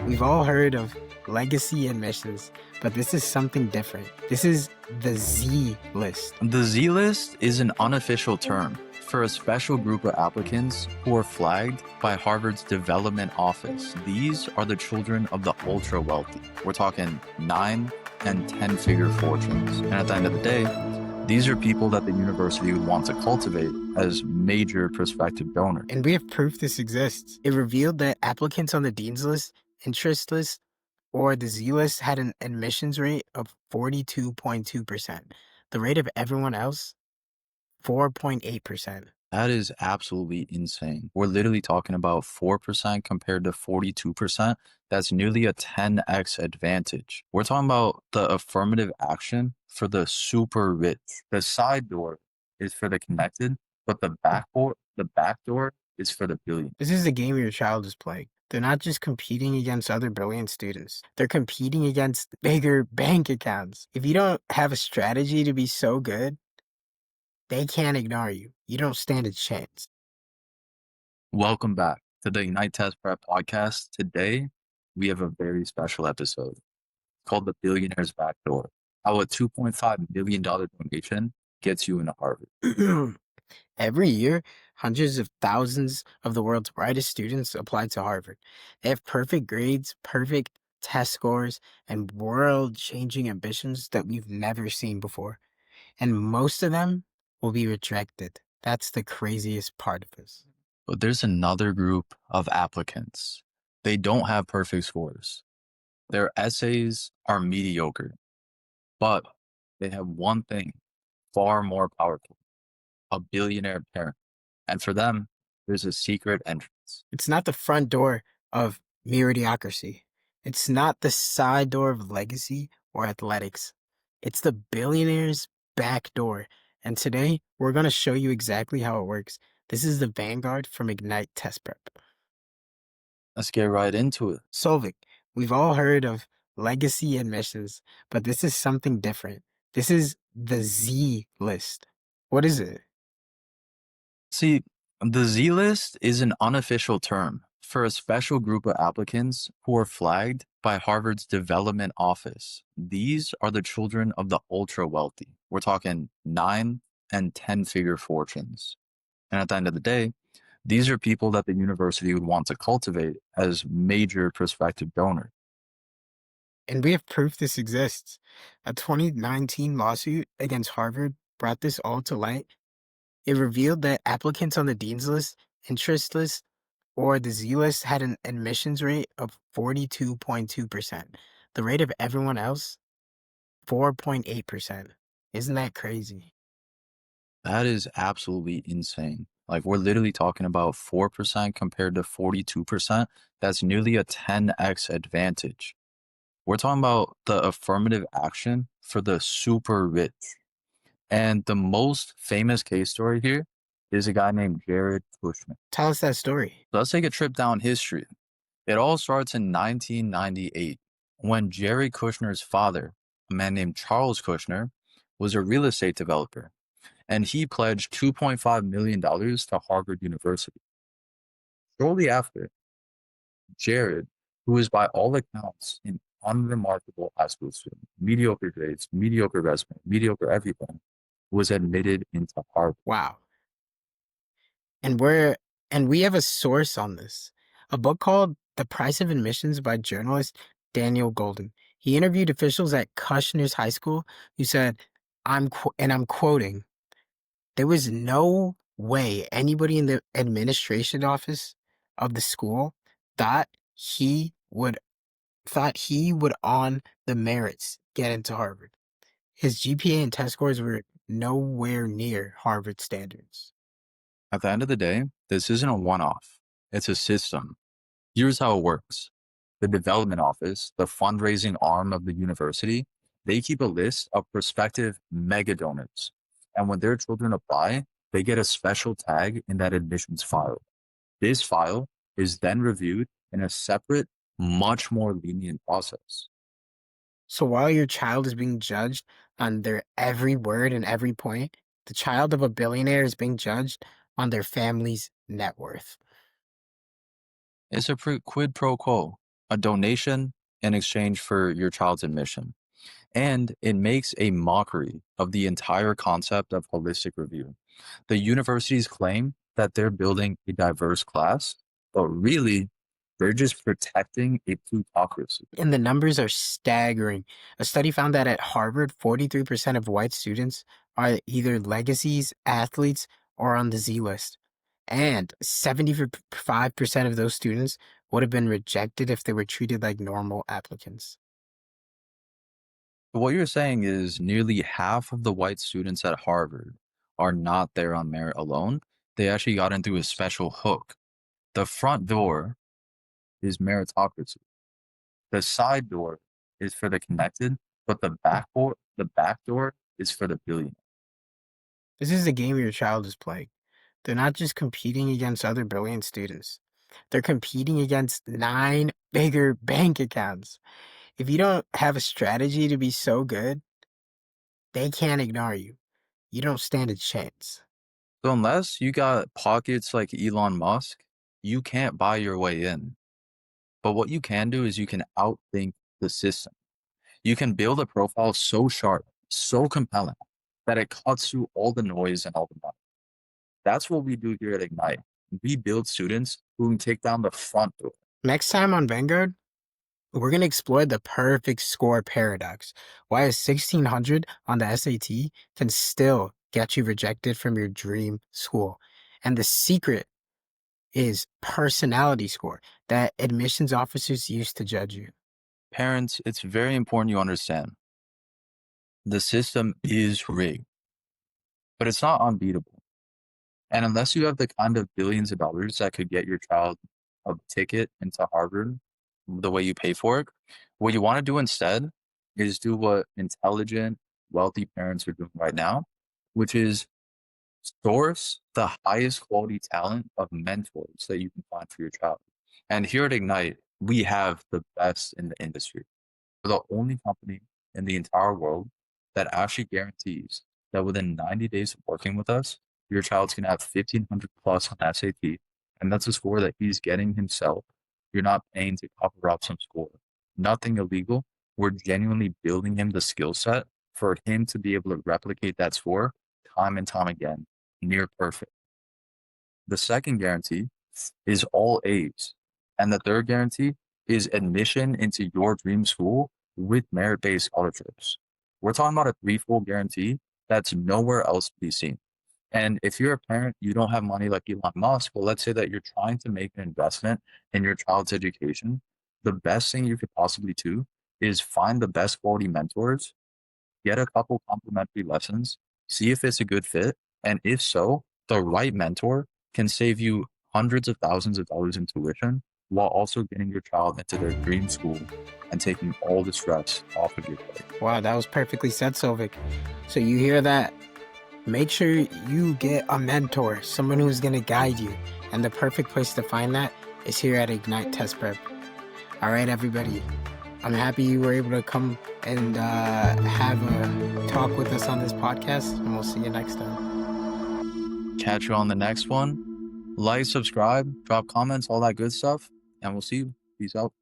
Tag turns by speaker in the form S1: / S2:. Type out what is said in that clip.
S1: We've all heard of legacy admissions, but this is something different. This is the Z list.
S2: The Z list is an unofficial term for a special group of applicants who are flagged by Harvard's development office. These are the children of the ultra wealthy. We're talking 9 and 10-figure fortunes. And at the end of the day, these are people that the university would want to cultivate as major prospective donors.
S1: And we have proof this exists. It revealed that applicants on the Dean's List, interest list, or the Z list had an admissions rate of 42.2%. The rate of everyone else, 4.8%.
S2: That is absolutely insane. We're literally talking about 4% compared to 42%. That's nearly a 10x advantage. We're talking about the affirmative action for the super rich. The side door is for the connected, but the backdoor is for the billion.
S1: This is the game your child is playing. They're not just competing against other brilliant students. They're competing against bigger bank accounts. If you don't have a strategy to be so good, they can't ignore you. You don't stand a chance.
S2: Welcome back to the Ignite Test Prep podcast. Today, we have a very special episode called the Billionaire's Backdoor. How a $2.5 million donation gets you into Harvard.
S1: Every year, hundreds of thousands of the world's brightest students apply to Harvard. They have perfect grades, perfect test scores, and world-changing ambitions that we've never seen before. And most of them will be rejected. That's the craziest part of this.
S2: But there's another group of applicants. They don't have perfect scores. Their essays are mediocre, but they have one thing far more powerful: a billionaire parent. And for them, there's a secret entrance.
S1: It's not the front door of mediocrity. It's not the side door of legacy or athletics. It's the billionaire's back door. And today, we're going to show you exactly how it works. This is the Vanguard from Ignite Test Prep.
S2: Let's get right into it.
S1: Solvik, we've all heard of legacy admissions, but this is something different. This is the Z list. What is it?
S2: See, the Z list is an unofficial term for a special group of applicants who are flagged by Harvard's development office. These are the children of the ultra wealthy. We're talking 9 and 10-figure fortunes. And at the end of the day, these are people that the university would want to cultivate as major prospective donors.
S1: And we have proof this exists. A 2019 lawsuit against Harvard brought this all to light. It revealed that applicants on the Dean's List, interest list, or the Z list had an admissions rate of 42.2%. The rate of everyone else, 4.8%. Isn't that crazy?
S2: That is absolutely insane. Like, we're literally talking about 4% compared to 42%. That's nearly a 10x advantage. We're talking about the affirmative action for the super rich. And the most famous case story here is a guy named Jared Kushner.
S1: Tell us that story.
S2: So let's take a trip down history. It all starts in 1998 when Jared Kushner's father, a man named Charles Kushner, was a real estate developer, and he pledged $2.5 million to Harvard University. Shortly after, Jared, who is by all accounts an unremarkable high school student, mediocre grades, mediocre resume, mediocre everything, was admitted into Harvard.
S1: Wow. And we have a source on this. A book called The Price of Admissions by journalist Daniel Golden. He interviewed officials at Kushner's high school who said, I'm quoting, "There was no way anybody in the administration office of the school thought he would on the merits get into Harvard. His GPA and test scores were nowhere near Harvard standards."
S2: At the end of the day, this isn't a one-off. It's a system. Here's how it works. The development office, the fundraising arm of the university, they keep a list of prospective mega donors. And when their children apply, they get a special tag in that admissions file. This file is then reviewed in a separate, much more lenient process.
S1: So while your child is being judged on their every word and every point, the child of a billionaire is being judged on their family's net worth.
S2: It's a quid pro quo. a donation in exchange for your child's admission. And it makes a mockery of the entire concept of holistic review. The universities claim that they're building a diverse class, but really, they're just protecting a plutocracy.
S1: And the numbers are staggering. A study found that at Harvard, 43% of white students are either legacies, athletes, or on the Z list. And 75% of those students would have been rejected if they were treated like normal applicants.
S2: But what you're saying is nearly half of the white students at Harvard are not there on merit alone. They actually got in through a special hook. The front door is meritocracy. The side door is for the connected, but the back door is for the billionaire.
S1: This is the game your child is playing. They're not just competing against other brilliant students. They're competing against 9 bigger bank accounts. If you don't have a strategy to be so good, they can't ignore you. You don't stand a chance.
S2: So unless you got pockets like Elon Musk, you can't buy your way in. But what you can do is you can outthink the system. You can build a profile so sharp, so compelling, that it cuts through all the noise and all the money. That's what we do here at Ignite. We build students who can take down the front door.
S1: Next time on Vanguard, we're going to explore the perfect score paradox. Why a 1600 on the SAT can still get you rejected from your dream school. And the secret is personality score that admissions officers use to judge you.
S2: Parents, it's very important you understand the system is rigged, but it's not unbeatable. And unless you have the kind of billions of dollars that could get your child a ticket into Harvard the way you pay for it, what you want to do instead is do what intelligent, wealthy parents are doing right now, which is source the highest quality talent of mentors that you can find for your child. And here at Ignite, we have the best in the industry. We're the only company in the entire world that actually guarantees that within 90 days of working with us, your child's going to have 1500 plus on SAT. And that's a score that he's getting himself. You're not paying to cover up some score. Nothing illegal. We're genuinely building him the skill set for him to be able to replicate that score time and time again, near perfect. The second guarantee is all A's. And the third guarantee is admission into your dream school with merit-based scholarships. We're talking about a threefold guarantee that's nowhere else to be seen. And if you're a parent, you don't have money like Elon Musk, well, let's say that you're trying to make an investment in your child's education. The best thing you could possibly do is find the best quality mentors, get a couple complimentary lessons, see if it's a good fit. And if so, the right mentor can save you hundreds of thousands of dollars in tuition while also getting your child into their dream school and taking all the stress off of your plate.
S1: Wow, that was perfectly said, Sovik. So you hear that? Make sure you get a mentor, someone who's going to guide you. And the perfect place to find that is here at Ignite Test Prep. All right, everybody. I'm happy you were able to come and have a talk with us on this podcast, and we'll see you next time.
S2: Catch you on the next one. Like, subscribe, drop comments, all that good stuff, and we'll see you. Peace out.